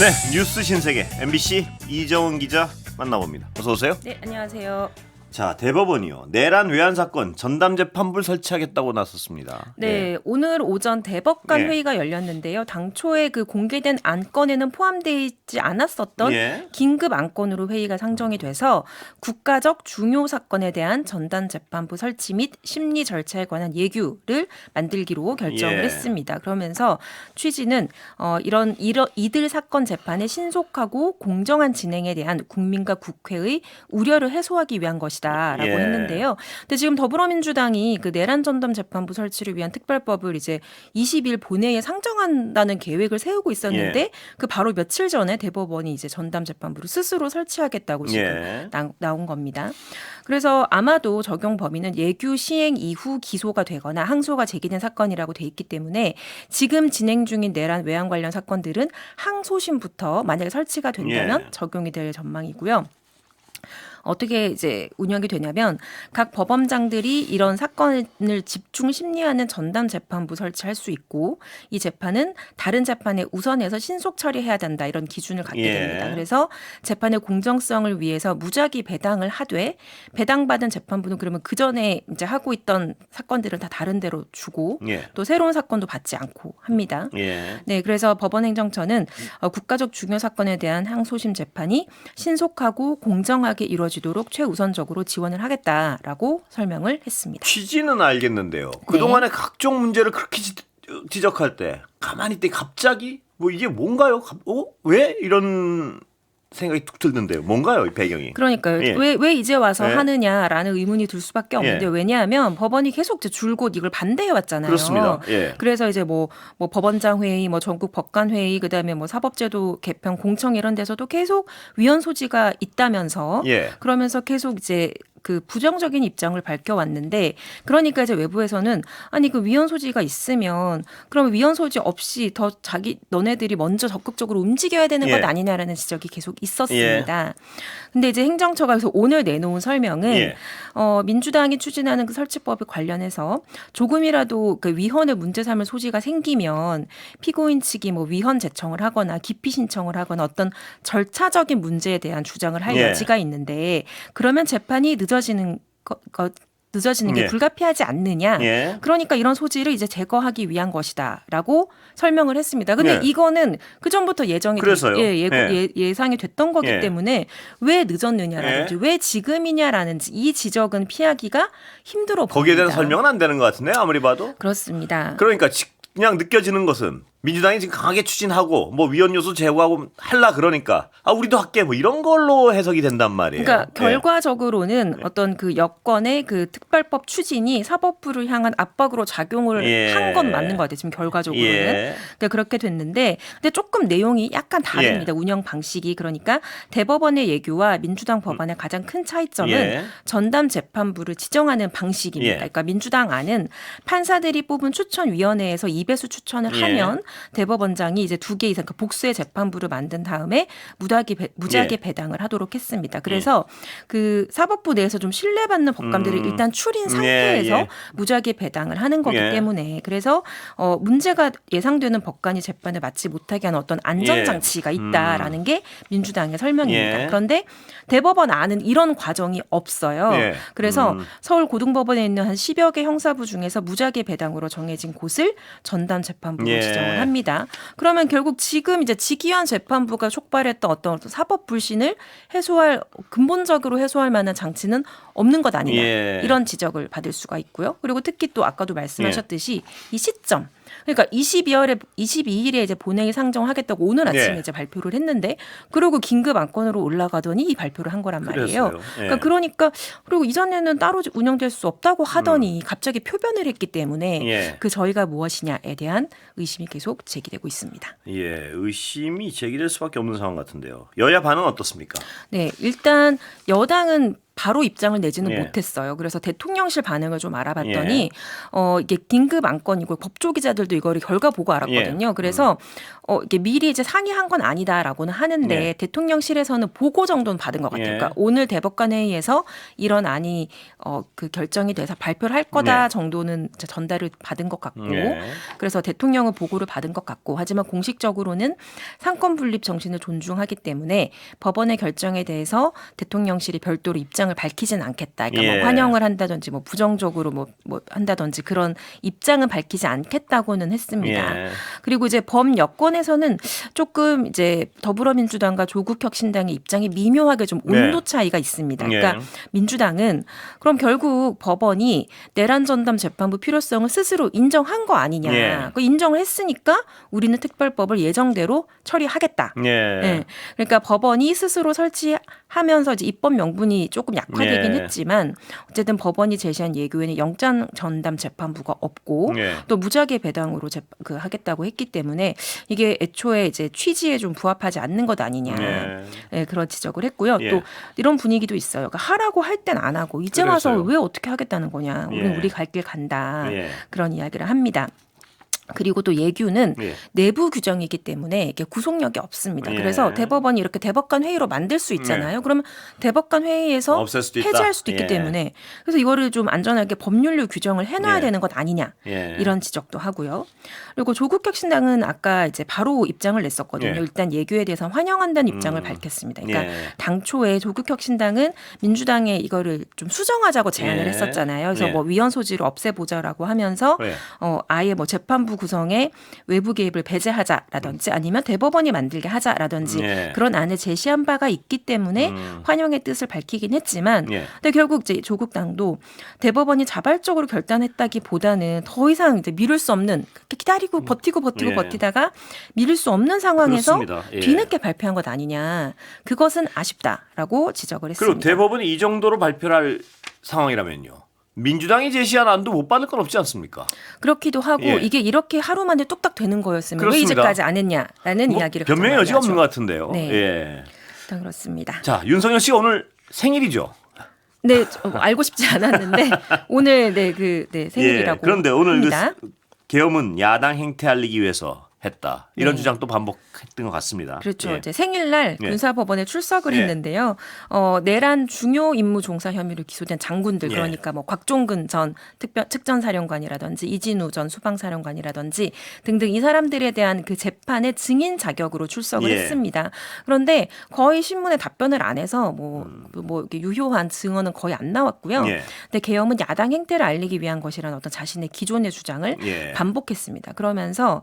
네, 뉴스 신세계 MBC 이정은 기자 만나봅니다. 어서 오세요. 네, 안녕하세요. 자, 대법원이요. 내란 외환 사건 전담 재판부를 설치하겠다고 나섰습니다. 네, 오늘 오전 대법관 예. 회의가 열렸는데요. 당초에 그 공개된 안건에는 포함되어 있지 않았었던 예. 긴급 안건으로 회의가 상정이 돼서 국가적 중요 사건에 대한 전담 재판부 설치 및 심리 절차에 관한 예규를 만들기로 결정을 예. 했습니다. 그러면서 취지는 이들 사건 재판의 신속하고 공정한 진행에 대한 국민과 국회의 우려를 해소하기 위한 것이다라고 예. 했는데요. 근데 지금 더불어민주당이 그 내란 전담 재판부 설치를 위한 특별법을 이제 20일 본회의에 상정한다는 계획을 세우고 있었는데 예. 그 바로 며칠 전에 대법원이 이제 전담 재판부를 스스로 설치하겠다고 지금 예. 나온 겁니다. 그래서 아마도 적용 범위는 예규 시행 이후 기소가 되거나 항소가 제기된 사건이라고 돼 있기 때문에 지금 진행 중인 내란 외환 관련 사건들은 항소심부터 만약에 설치가 된다면 예. 적용이 될 전망이고요. 어떻게 이제 운영이 되냐면 각 법원장들이 이런 사건을 집중 심리하는 전담 재판부 설치할 수 있고 이 재판은 다른 재판에 우선해서 신속 처리해야 된다 이런 기준을 갖게 예. 됩니다. 그래서 재판의 공정성을 위해서 무작위 배당을 하되 배당받은 재판부는 그러면 그 전에 이제 하고 있던 사건들은 다 다른 데로 주고 예. 또 새로운 사건도 받지 않고 합니다. 예. 네, 그래서 법원행정처는 국가적 중요 사건에 대한 항소심 재판이 신속하고 공정하게 이루어지도록 최우선적으로 지원을 하겠다라고 설명을 했습니다. 취지는 알겠는데요. 그동안에 각종 문제를 그렇게 지적할 때 가만히 있더니 갑자기 뭐 이게 뭔가요? 왜 이런 생각이 툭 들던데요. 뭔가요, 이 배경이? 그러니까요. 예. 왜 이제 와서 예. 하느냐라는 의문이 들 수밖에 없는데 예. 왜냐하면 법원이 계속 이제 줄곧 이걸 반대해 왔잖아요. 그렇습니다. 예. 그래서 이제 뭐 법원장 회의, 뭐 전국 법관 회의, 그다음에 뭐 사법제도 개편 공청 이런 데서도 계속 위헌 소지가 있다면서 예. 그러면서 계속 이제 그 부정적인 입장을 밝혀왔는데 그러니까 이제 외부에서는 아니 그 위헌 소지가 있으면 그럼 위헌 소지 없이 더 너네들이 먼저 적극적으로 움직여야 되는 예. 것 아니냐라는 지적이 계속 있었습니다. 근데 이제 행정처가 그래서 오늘 내놓은 설명은 예. 민주당이 추진하는 그 설치법에 관련해서 조금이라도 그 위헌을 문제 삼을 소지가 생기면 피고인 측이 뭐 위헌 제청을 하거나 기피 신청을 하거나 어떤 절차적인 문제에 대한 주장을 할 예. 여지가 있는데 그러면 재판이 늦어지는 게 예. 불가피하지 않느냐. 예. 그러니까 이런 소지를 이제 제거하기 위한 것이다라고 설명을 했습니다. 근데 예. 이거는 그 전부터 그래서요. 예상이 됐던 거기 예. 때문에 왜 늦었느냐라든지 예. 왜 지금이냐라는 이 지적은 피하기가 힘들어 보입니다. 거기에 대한 설명은 안 되는 것 같은데 아무리 봐도. 그렇습니다. 그러니까 그냥 느껴지는 것은 민주당이 지금 강하게 추진하고 뭐 위헌 요소 제거하고 할라 그러니까 우리도 할게 뭐 이런 걸로 해석이 된단 말이에요. 그러니까 예. 결과적으로는 어떤 그 여건의 그 특별법 추진이 사법부를 향한 압박으로 작용을 예. 한 건 맞는 것 같아요. 지금 결과적으로는. 예. 그러니까 그렇게 됐는데 근데 조금 내용이 약간 다릅니다. 운영 방식이. 그러니까 대법원의 예규와 민주당 법안의 가장 큰 차이점은 예. 전담 재판부를 지정하는 방식입니다. 예. 그러니까 민주당 안은 판사들이 뽑은 추천위원회에서 2배수 추천을 예. 하면 대법원장이 이제 2개 이상 그 복수의 재판부를 만든 다음에 무작위 배당을 하도록 했습니다. 그래서 그 사법부 내에서 좀 신뢰받는 법관들을 일단 추린 상태에서 예. 무작위 배당을 하는 거기 예. 때문에 그래서 문제가 예상되는 법관이 재판을 마치 못하게 하는 어떤 안전장치가 있다라는 게 민주당의 설명입니다. 예. 그런데 대법원 안은 이런 과정이 없어요. 예. 그래서 서울 고등법원에 있는 한 10여 개 형사부 중에서 무작위 배당으로 정해진 곳을 전담 재판부로 예. 지정을 합니다. 그러면 결국 지금 이제 직위원 재판부가 촉발했던 어떤 사법 불신을 근본적으로 해소할 만한 장치는 없는 것 아니냐. 예. 이런 지적을 받을 수가 있고요. 그리고 특히 또 아까도 말씀하셨듯이 이 시점. 그러니까 22일에 이제 본회의 상정하겠다고 오늘 아침에 예. 이제 발표를 했는데 그리고 긴급 안건으로 올라가더니 이 발표를 한 거란 말이에요. 그랬어요. 예. 그러니까 그리고 이전에는 따로 운영될 수 없다고 하더니 갑자기 표변을 했기 때문에 예. 그 저희가 무엇이냐에 대한 의심이 계속 제기되고 있습니다. 예, 의심이 제기될 수밖에 없는 상황 같은데요. 여야 반응은 어떻습니까? 네, 일단 여당은 바로 입장을 내지는 예. 못했어요. 그래서 대통령실 반응을 좀 알아봤더니 예. 이게 긴급 안건이고 법조 기자들도 이거를 결과 보고 알았거든요. 예. 그래서 이게 미리 이제 상의한 건 아니다라고는 하는데 예. 대통령실에서는 보고 정도는 받은 것 같아요. 예. 그러니까 오늘 대법관 회의에서 이런 안이 그 결정이 돼서 발표를 할 거다 네. 정도는 이제 전달을 받은 것 같고 예. 그래서 대통령은 보고를 받은 것 같고 하지만 공식적으로는 상권 분립 정신을 존중하기 때문에 법원의 결정에 대해서 대통령실이 별도로 입장을 밝히진 않겠다. 그러니까 예. 뭐 환영을 한다든지 뭐 부정적으로 뭐 한다든지 그런 입장은 밝히지 않겠다고는 했습니다. 예. 그리고 이제 범여권에서는 조금 이제 더불어민주당과 조국혁신당의 입장이 미묘하게 좀 온도 네. 차이가 있습니다. 예. 그러니까 민주당은 그럼 결국 법원이 내란 전담 재판부 필요성을 스스로 인정한 거 아니냐. 예. 그 인정을 했으니까 우리는 특별법을 예정대로 처리하겠다. 예. 네. 그러니까 법원이 스스로 설치하면서 이제 입법 명분이 조금 약화되긴 예. 했지만 어쨌든 법원이 제시한 예규에는 영장 전담 재판부가 없고 예. 또 무작위 배당으로 하겠다고 했기 때문에 이게 애초에 이제 취지에 좀 부합하지 않는 것 아니냐. 예. 네, 그런 지적을 했고요. 예. 또 이런 분위기도 있어요. 그러니까 하라고 할 땐 안 하고 이제 와서 그랬어요. 왜 어떻게 하겠다는 거냐. 우리는 예. 우리 갈 길 간다. 예. 그런 이야기를 합니다. 그리고 또 예규는 예. 내부 규정이기 때문에 이게 구속력이 없습니다. 예. 그래서 대법원이 이렇게 대법관 회의로 만들 수 있잖아요. 그러면 대법관 회의에서 없앨 수도 있다. 해제할 수도 있기 예. 때문에 그래서 이거를 좀 안전하게 법률로 규정을 해놔야 예. 되는 것 아니냐 예. 이런 지적도 하고요. 그리고 조국혁신당은 아까 이제 바로 입장을 냈었거든요. 예. 일단 예규에 대해서 환영한다는 입장을 밝혔습니다. 그러니까 예. 당초에 조국혁신당은 민주당에 이거를 좀 수정하자고 제안을 예. 했었잖아요. 그래서 예. 뭐 위헌 소지를 없애보자라고 하면서 예. 아예 뭐 재판부 구성에 외부 개입을 배제하자라든지 아니면 대법원이 만들게 하자라든지 예. 그런 안을 제시한 바가 있기 때문에 환영의 뜻을 밝히긴 했지만 예. 근데 결국 이제 조국당도 대법원이 자발적으로 결단했다기보다는 더 이상 이제 미룰 수 없는 그렇게 기다리고 버티고 예. 버티다가 미룰 수 없는 상황에서 그렇습니다. 예. 뒤늦게 발표한 것 아니냐. 그것은 아쉽다라고 지적을 했습니다. 그리고 대법원이 이 정도로 발표를 할 상황이라면요. 민주당이 제시한 안도 못 받을 건 없지 않습니까? 그렇기도 하고 예. 이게 이렇게 하루 만에 뚝딱 되는 거였으면 왜 그렇습니다. 이제까지 안 했냐라는 이야기를 변명의 가장 여지가 많이 없는 것 하죠. 같은데요. 네. 예. 일단 그렇습니다. 자, 윤석열 씨가 오늘 생일이죠. 네, 알고 싶지 않았는데 오늘 생일이라고 예. 그런데 오늘 합니다. 계엄은 야당 행태 알리기 위해서 했다. 이런 네. 주장도 반복했던 것 같습니다. 그렇죠. 예. 이제 생일날 예. 군사법원에 출석을 예. 했는데요. 내란 중요 임무 종사 혐의로 기소된 장군들 예. 그러니까 뭐 곽종근 전 특전사령관이라든지 이진우 전 수방사령관이라든지 등등 이 사람들에 대한 그 재판의 증인 자격으로 출석을 예. 했습니다. 그런데 거의 신문에 답변을 안 해서 뭐 이렇게 유효한 증언은 거의 안 나왔고요. 예. 근데 계엄은 야당 행태를 알리기 위한 것이라는 어떤 자신의 기존의 주장을 예. 반복했습니다. 그러면서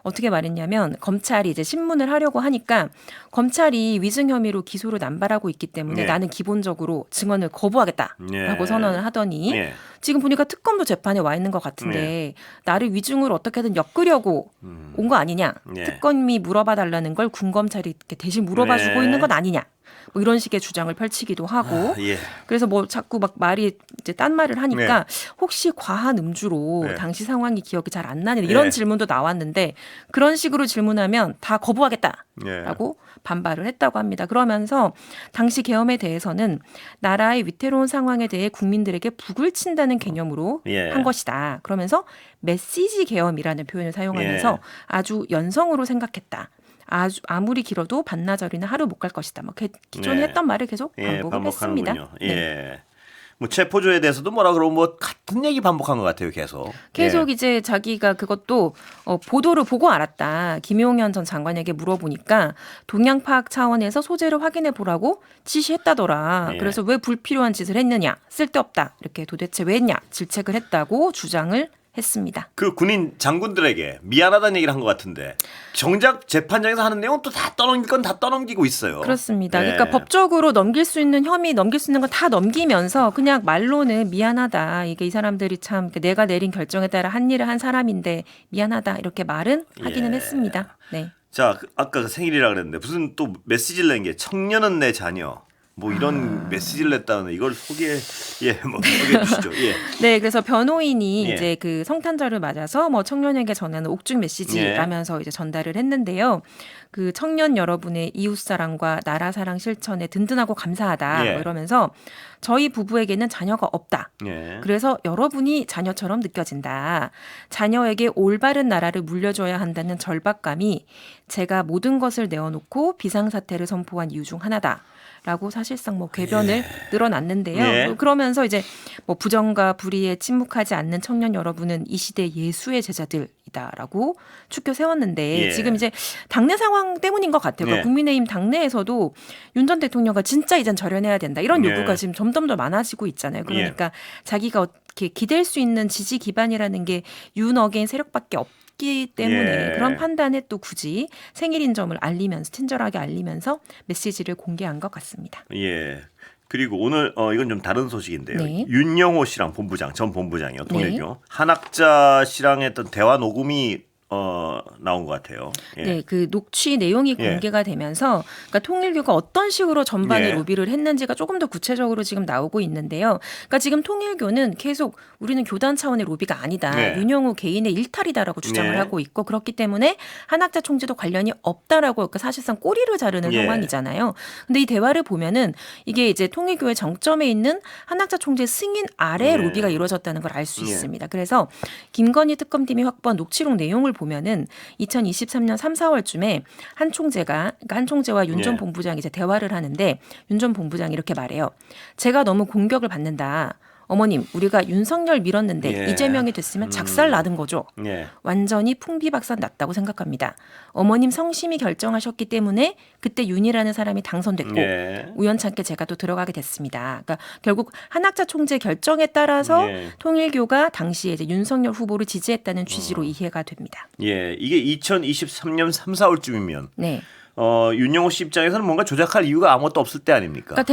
어떻게 말했냐면 검찰이 이제 신문을 하려고 하니까 검찰이 위증 혐의로 기소를 남발하고 있기 때문에 예. 나는 기본적으로 증언을 거부하겠다라고 예. 선언을 하더니 예. 지금 보니까 특검도 재판에 와 있는 것 같은데 나를 위증으로 어떻게든 엮으려고 온 거 아니냐. 예. 특검이 물어봐 달라는 걸 군검찰이 이렇게 대신 물어봐주고 네. 있는 건 아니냐. 뭐 이런 식의 주장을 펼치기도 하고 예. 그래서 뭐 자꾸 막 말이 이제 딴 말을 하니까 혹시 과한 음주로 네. 당시 상황이 기억이 잘 안 나는 이런 네. 질문도 나왔는데 그런 식으로 질문하면 다 거부하겠다라고 예. 반발을 했다고 합니다. 그러면서 당시 계엄에 대해서는 나라의 위태로운 상황에 대해 국민들에게 북을 친다는 개념으로 예. 한 것이다. 그러면서 메시지 계엄이라는 표현을 사용하면서 예. 아주 연성으로 생각했다. 아무리 길어도 반나절이나 하루 못 갈 것이다. 뭐 기존에 네. 했던 말을 계속 예, 반복을 했습니다. 반복하는군요. 네. 예. 뭐 체포조에 대해서도 뭐라 그러고 뭐 같은 얘기 반복한 것 같아요, 계속. 계속 예. 이제 자기가 그것도 보도를 보고 알았다. 김용현 전 장관에게 물어보니까 동향 파악 차원에서 소재를 확인해 보라고 지시했다더라. 예. 그래서 왜 불필요한 짓을 했느냐, 쓸데없다. 이렇게 도대체 왜 했냐 질책을 했다고 주장을 했습니다. 그 군인 장군들에게 미안하다는 얘기를 한 것 같은데 정작 재판장에서 하는 내용은 또 다 떠넘길 건 다 떠넘기고 있어요. 그렇습니다. 예. 그러니까 법적으로 넘길 수 있는 혐의, 넘길 수 있는 건 다 넘기면서 그냥 말로는 미안하다. 이게 이 사람들이 참 내가 내린 결정에 따라 한 일을 한 사람인데 미안하다. 이렇게 말은 하기는 예. 했습니다. 네. 자, 아까 그 생일이라 그랬는데 무슨 또 메시지를 낸 게 청년은 내 자녀, 뭐 이런 메시지를 냈다는 이걸 소개해 주시죠. 예. 네, 그래서 변호인이 예. 이제 그 성탄절을 맞아서 뭐 청년에게 전하는 옥중 메시지라면서 이제 전달을 했는데요. 그 청년 여러분의 이웃사랑과 나라사랑 실천에 든든하고 감사하다 예. 뭐 이러면서 저희 부부에게는 자녀가 없다. 예. 그래서 여러분이 자녀처럼 느껴진다. 자녀에게 올바른 나라를 물려줘야 한다는 절박감이 제가 모든 것을 내어놓고 비상사태를 선포한 이유 중 하나다. 라고 사실상 뭐 궤변을 늘어놨는데요. 예. 그러면서 이제 뭐 부정과 불의에 침묵하지 않는 청년 여러분은 이 시대 예수의 제자들이다라고 축켜 세웠는데 예. 지금 이제 당내 상황 때문인 것 같아요. 그러니까 예. 국민의힘 당내에서도 윤 전 대통령과 진짜 이젠 절연해야 된다 이런 예. 요구가 지금 점점 더 많아지고 있잖아요. 그러니까 자기가 어떻게 기댈 수 있는 지지 기반이라는 게 윤 어게인 세력밖에 없기 때문에 예. 그런 판단에 또 굳이 생일인 점을 알리면서 친절하게 알리면서 메시지를 공개한 것 같습니다. 예. 그리고 오늘 이건 좀 다른 소식인데요. 네. 윤영호 씨랑 전 본부장이요. 통일교 한학자 씨랑 했던 대화 녹음이 나온 것 같아요. 예. 네, 그 녹취 내용이 예. 공개가 되면서 그러니까 통일교가 어떤 식으로 전반에 예. 로비를 했는지가 조금 더 구체적으로 지금 나오고 있는데요. 그러니까 지금 통일교는 계속 우리는 교단 차원의 로비가 아니다. 네. 윤영호 개인의 일탈이다라고 주장을 네. 하고 있고 그렇기 때문에 한학자 총재도 관련이 없다라고 그러니까 사실상 꼬리를 자르는 예. 상황이잖아요. 근데 이 대화를 보면은 이게 이제 통일교의 정점에 있는 한학자 총재 승인 아래 예. 로비가 이루어졌다는 걸 알 수 예. 있습니다. 그래서 김건희 특검팀이 확보한 녹취록 내용을 보면은 2023년 3, 4월쯤에 한 총재와 윤 전 예. 본부장이 이제 대화를 하는데 윤 전 본부장이 이렇게 말해요. 제가 너무 공격을 받는다. 어머님, 우리가 윤석열 밀었는데 예. 이재명이 됐으면 작살 나는 거죠. 예. 완전히 풍비박산 났다고 생각합니다. 어머님 성심이 결정하셨기 때문에 그때 윤이라는 사람이 당선됐고 예. 우연찮게 제가 또 들어가게 됐습니다. 그러니까 결국 한학자 총재 결정에 따라서 예. 통일교가 당시에 이제 윤석열 후보를 지지했다는 취지로 이해가 됩니다. 예. 이게 2023년 3, 4월쯤이면 네. 윤영호 씨 입장에서는 뭔가 조작할 이유가 아무것도 없을 때 아닙니까? 그러니까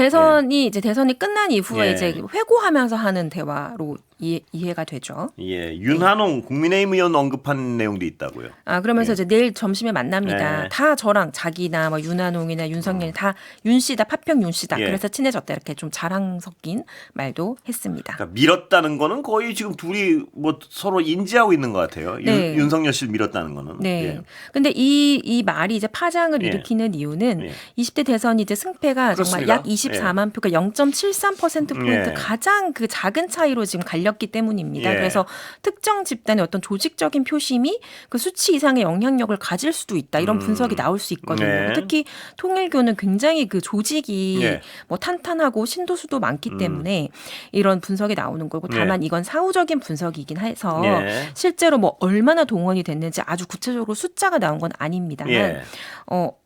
대선이 끝난 이후에 예. 이제 회고하면서 하는 대화로 이해가 되죠. 예. 윤한홍 국민의힘 의원 언급한 내용도 있다고요. 그러면서 이제 내일 점심에 만납니다. 예. 다 저랑 자기나 뭐 윤한홍이나 윤석열이 다 윤 씨다, 파평 윤 씨다. 예. 그래서 친해졌다 이렇게 좀 자랑 섞인 말도 했습니다. 그러니까 밀었다는 거는 거의 지금 둘이 뭐 서로 인지하고 있는 것 같아요. 네. 윤석열 씨를 밀었다는 거는. 네. 예. 근데 이 말이 이제 파장을 예. 일으키는 이유는 예. 20대 대선이 이제 승패가 정말 그렇습니다. 약 24만 표가 0.73%포인트 예. 가장 그 작은 차이로 지금 갈렸기 때문입니다. 예. 그래서 특정 집단의 어떤 조직적인 표심이 그 수치 이상의 영향력을 가질 수도 있다. 이런 분석이 나올 수 있거든요. 네. 특히 통일교는 굉장히 그 조직이 예. 뭐 탄탄하고 신도수도 많기 때문에 이런 분석이 나오는 거고 다만 이건 사후적인 분석이긴 해서 예. 실제로 뭐 얼마나 동원이 됐는지 아주 구체적으로 숫자가 나온 건 아닙니다만 예.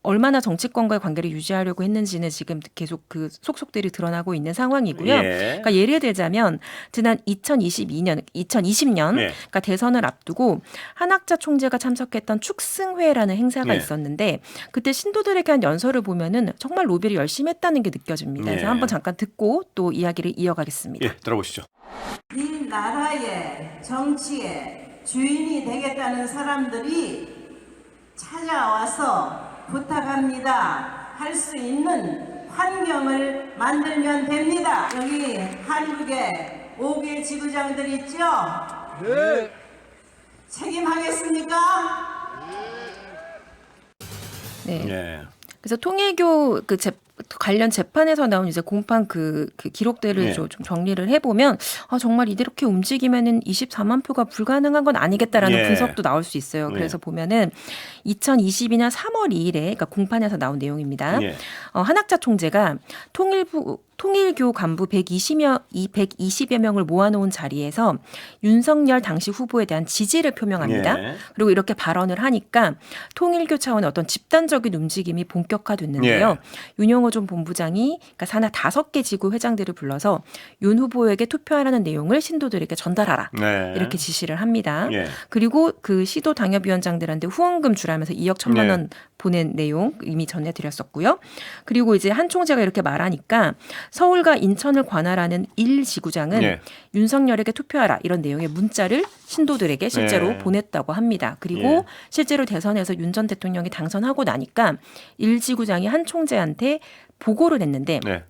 얼마나 정치권과의 관계를 유지하려고 했는지는 지금 계속 그 속속들이 드러나고 있는 상황이고요. 예. 그러니까 예를 들자면 지난 2020년 예. 그러니까 대선을 앞두고 한학자 총재가 참석했던 축승회라는 행사가 예. 있었는데 그때 신도들에게 한 연설을 보면은 정말 로비를 열심히 했다는 게 느껴집니다. 그래서 예. 한번 잠깐 듣고 또 이야기를 이어가겠습니다. 예. 들어보시죠. 이 나라의 정치의 주인이 되겠다는 사람들이 찾아와서 부탁합니다. 할 수 있는 환경을 만들면 됩니다. 여기 한국에 5개 지구장들 있죠? 네. 책임하겠습니까? 네. 예. 그래서 통일교 관련 재판에서 나온 이제 공판 그 기록들을 예. 좀 정리를 해보면 정말 이렇게 움직이면은 24만 표가 불가능한 건 아니겠다라는 예. 분석도 나올 수 있어요. 그래서 보면은 2022년 3월 2일에 그러니까 공판에서 나온 내용입니다. 예. 한학자 총재가 통일교 간부 120여 명을 모아놓은 자리에서 윤석열 당시 후보에 대한 지지를 표명합니다. 예. 그리고 이렇게 발언을 하니까 통일교 차원의 어떤 집단적인 움직임이 본격화됐는데요. 예. 윤영호 전 본부장이 그러니까 산하 5개 지구 회장들을 불러서 윤 후보에게 투표하라는 내용을 신도들에게 전달하라. 네. 이렇게 지시를 합니다. 예. 그리고 그 시도 당협위원장들한테 후원금 주라면서 2억 1천만 원 네. 보낸 내용 이미 전해드렸었고요. 그리고 이제 한 총재가 이렇게 말하니까 서울과 인천을 관할하는 1지구장은 예. 윤석열에게 투표하라 이런 내용의 문자를 신도들에게 실제로 네. 보냈다고 합니다. 그리고 예. 실제로 대선에서 윤 전 대통령이 당선하고 나니까 1지구장이 한 총재한테 보고를 했는데 네.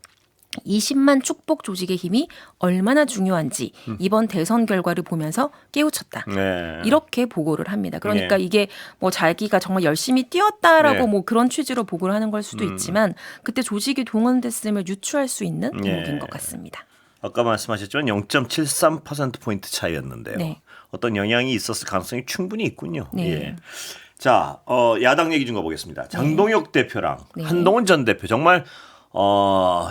20만 축복 조직의 힘이 얼마나 중요한지 이번 대선 결과를 보면서 깨우쳤다. 네. 이렇게 보고를 합니다. 그러니까 네. 이게 뭐 자기가 정말 열심히 뛰었다라고 네. 뭐 그런 취지로 보고를 하는 걸 수도 있지만 그때 조직이 동원됐음을 유추할 수 있는 대목인 것 같습니다. 아까 말씀하셨지만 0.73%포인트 차이였는데요. 네. 어떤 영향이 있었을 가능성이 충분히 있군요. 네. 예. 자, 야당 얘기 좀 가보겠습니다. 장동혁 대표랑 네. 한동훈 전 대표 정말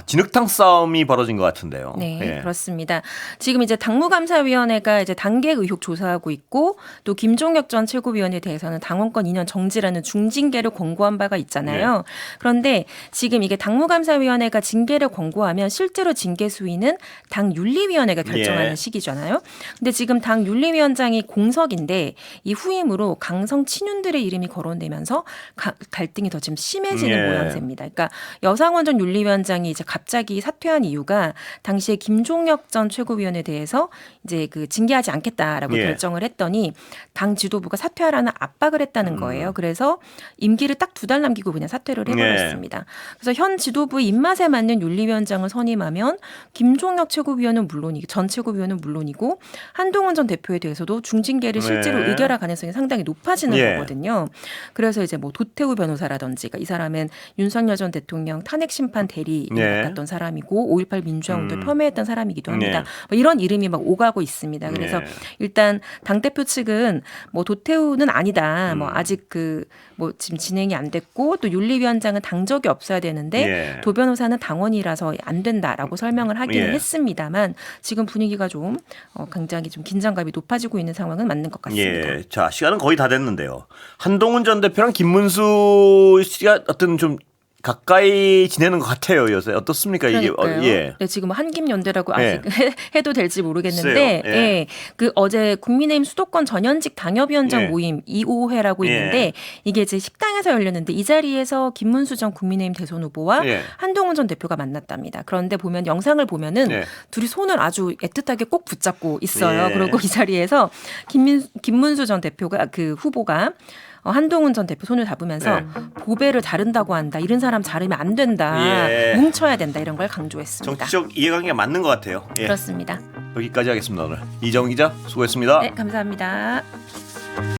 진흙탕 싸움이 벌어진 것 같은데요. 네, 예. 그렇습니다. 지금 이제 당무감사위원회가 이제 단계 의혹 조사하고 있고 또 김종혁 전 최고위원에 대해서는 당원권 2년 정지라는 중징계를 권고한 바가 있잖아요. 네. 그런데 지금 이게 당무감사위원회가 징계를 권고하면 실제로 징계 수위는 당 윤리위원회가 결정하는 예. 시기잖아요. 근데 지금 당 윤리위원장이 공석인데 이 후임으로 강성 친윤들의 이름이 거론되면서 갈등이 더 지금 심해지는 예. 모양새입니다. 그러니까 여상원 전 윤리위원장이 이제 갑자기 사퇴한 이유가 당시에 김종혁 전 최고위원에 대해서 이제 그 징계하지 않겠다라고 예. 결정을 했더니 당 지도부가 사퇴하라는 압박을 했다는 거예요. 그래서 임기를 딱 2달 남기고 그냥 사퇴를 해버렸습니다. 그래서 현 지도부의 입맛에 맞는 윤리위원장을 선임하면 김종혁 최고위원은 물론이고 전 최고위원은 물론이고 한동훈 전 대표에 대해서도 중징계를 실제로 네. 의결할 가능성이 상당히 높아지는 예. 거거든요. 그래서 이제 뭐 도태우 변호사라든지 이 사람은 윤석열 전 대통령 탄핵 심판 대리 네. 맡았던 사람이고 5.18 민주화운동 폄훼했던 사람이기도 합니다. 네. 뭐 이런 이름이 막 오가고 있습니다. 그래서 네. 일단 당 대표 측은 뭐 도태우는 아니다. 뭐 아직 그 뭐 지금 진행이 안 됐고 또 윤리위원장은 당적이 없어야 되는데 예. 도 변호사는 당원이라서 안 된다라고 설명을 하기는 예. 했습니다만 지금 분위기가 좀 굉장히 좀 긴장감이 높아지고 있는 상황은 맞는 것 같습니다. 예. 자, 시간은 거의 다 됐는데요. 한동훈 전 대표랑 김문수 씨가 어떤 좀 가까이 지내는 것 같아요, 요새. 어떻습니까? 이게 그러니까요. 예. 네, 지금 한김연대라고 예. 아직 해도 될지 모르겠는데, 글쎄요. 예. 그 어제 국민의힘 수도권 전현직 당협위원장 예. 모임 2호회라고 예. 있는데 이게 이제 식당에서 열렸는데 이 자리에서 김문수 전 국민의힘 대선 후보와 예. 한동훈 전 대표가 만났답니다. 그런데 보면 영상을 보면은 예. 둘이 손을 아주 애틋하게 꼭 붙잡고 있어요. 예. 그리고 이 자리에서 김문수 전 대표가 그 후보가 한동훈 전 대표 손을 잡으면서 네. 보배를 자른다고 한다. 이런 사람 자르면 안 된다. 예. 뭉쳐야 된다. 이런 걸 강조했습니다. 정치적 이해관계가 맞는 것 같아요. 예. 그렇습니다. 여기까지 하겠습니다, 오늘. 이정 기자, 수고했습니다. 네, 감사합니다.